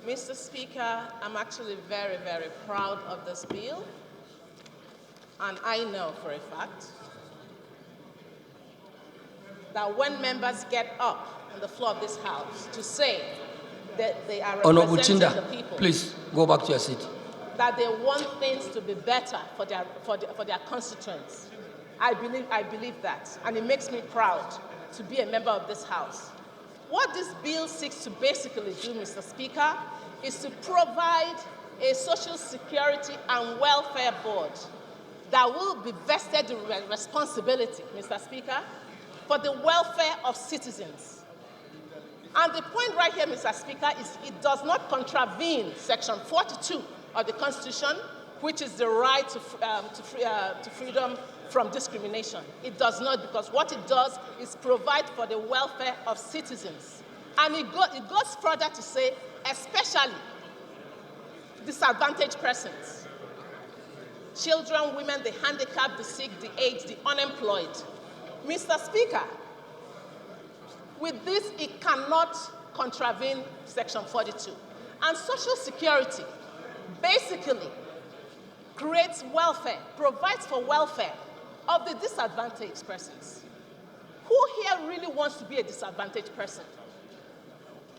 Mr. Speaker, I'm actually very, very proud of this bill. And I know for a fact that when members get up on the floor of this House to say that they are representing the people, please go back to your seat. That they want things to be better for their constituents, I believe that, and it makes me proud to be a member of this House. What this bill seeks to basically do, Mr. Speaker, is to provide a social security and welfare board that will be vested in responsibility, Mr. Speaker, for the welfare of citizens. And the point right here, Mr. Speaker, is it does not contravene Section 42 of the Constitution, which is the right to freedom from discrimination. It does not, because what it does is provide for the welfare of citizens. And it goes further to say, especially disadvantaged persons, children, women, the handicapped, the sick, the aged, the unemployed. Mr. Speaker, with this, it cannot contravene Section 42. And Social Security basically creates welfare, provides for welfare of the disadvantaged persons. Who here really wants to be a disadvantaged person?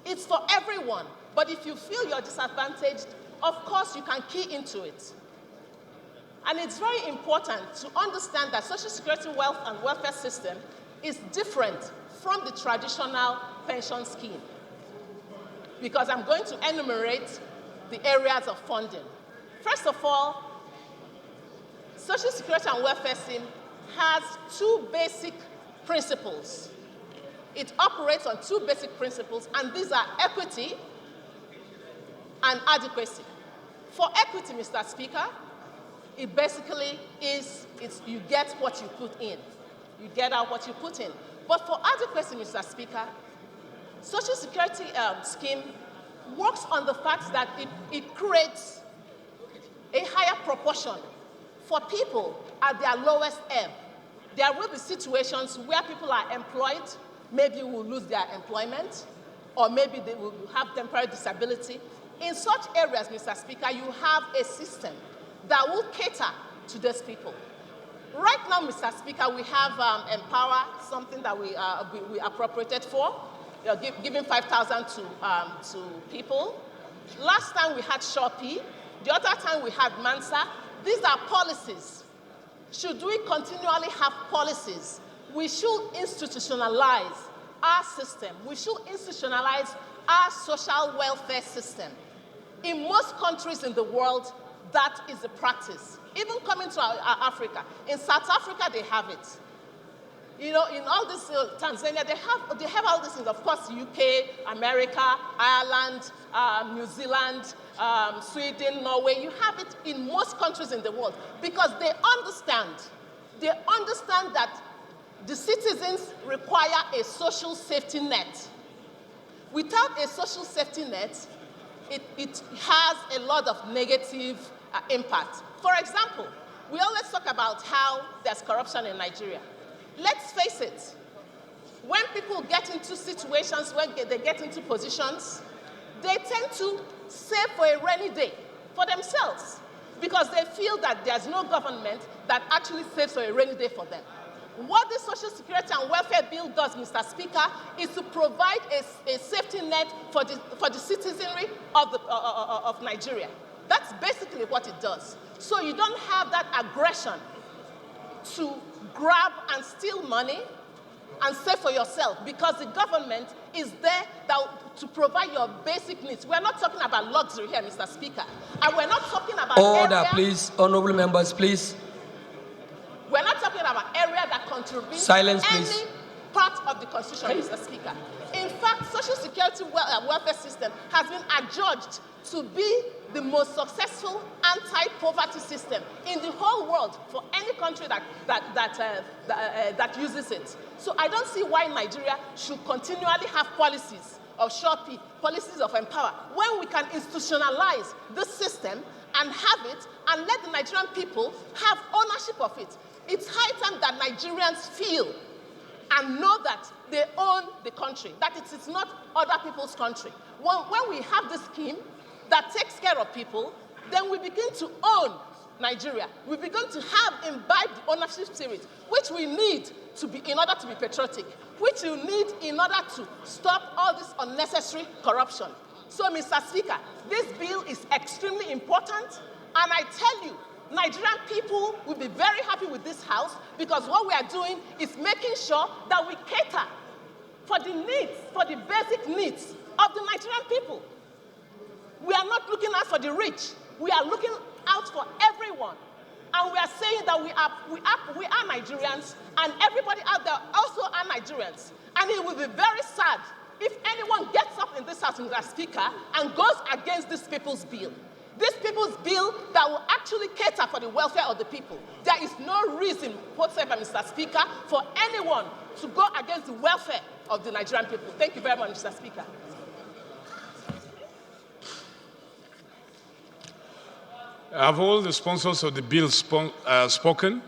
It's for everyone, but if you feel you're disadvantaged, of course you can key into it. And it's very important to understand that Social Security wealth and welfare system is different from the traditional pension scheme, because I'm going to enumerate the areas of funding. First of all, Social Security and welfare scheme has two basic principles. It operates on two basic principles, and these are equity and adequacy. For equity, Mr. Speaker, it basically is you get what you put in. You get out what you put in. But for adequacy, Mr. Speaker, Social Security scheme works on the fact that it creates a higher proportion for people at their lowest ebb. There will be situations where people are employed, maybe will lose their employment, or maybe they will have temporary disability. In such areas, Mr. Speaker, you have a system that will cater to those people. Right now, Mr. Speaker, we have Empower, something that we appropriated for, giving 5,000 to people. Last time we had Shopee. The other time we had Mansa. These are policies. Should we continually have policies? We should institutionalize our system. We should institutionalize our social welfare system. In most countries in the world, that is the practice. Even coming to our Africa. In South Africa, they have it. You know, in all this Tanzania, they have all these things. Of course, UK, America, Ireland, New Zealand, Sweden, Norway. You have it in most countries in the world because they understand that the citizens require a social safety net. Without a social safety net, it has a lot of negative impact. For example, we always talk about how there's corruption in Nigeria. Let's face it, when people get into situations, when they get into positions, they tend to save for a rainy day for themselves because they feel that there's no government that actually saves for a rainy day for them. What the Social Security and Welfare Bill does, Mr. Speaker, is to provide a safety net for the citizenry of Nigeria. That's basically what it does. So you don't have that aggression to grab and steal money and save for yourself because the government is there to provide your basic needs. We're not talking about luxury here, Mr. Speaker. And we're not talking about order, please. Honorable members, please. We're not talking about area that contributes silence, any please. Part of the Constitution, Mr. Speaker. In fact, Social Security welfare system has been adjudged to be the most successful anti-poverty system in the whole world for any country that uses it. So I don't see why Nigeria should continually have policies of Shopee, policies of Empower, when we can institutionalize this system and have it and let the Nigerian people have ownership of it. It's high time that Nigerians feel and know that they own the country, that it is not other people's country. When we have this scheme that takes care of people, then we begin to own Nigeria. We begin to imbibe the ownership spirit, which we need in order to be patriotic, which you need in order to stop all this unnecessary corruption. So, Mr. Speaker, this bill is extremely important, and I tell you, Nigerian people will be very happy with this House, because what we are doing is making sure that we cater for the needs, for the basic needs of the Nigerian people. We are not looking out for the rich. We are looking out for everyone. And we are saying that we are Nigerians, and everybody out there also are Nigerians. And it will be very sad if anyone gets up in this House, Mr. Speaker, and goes against this people's bill. This people's bill that will actually cater for the welfare of the people. There is no reason whatsoever, Mr. Speaker, for anyone to go against the welfare of the Nigerian people. Thank you very much, Mr. Speaker. Have all the sponsors of the bill spoken?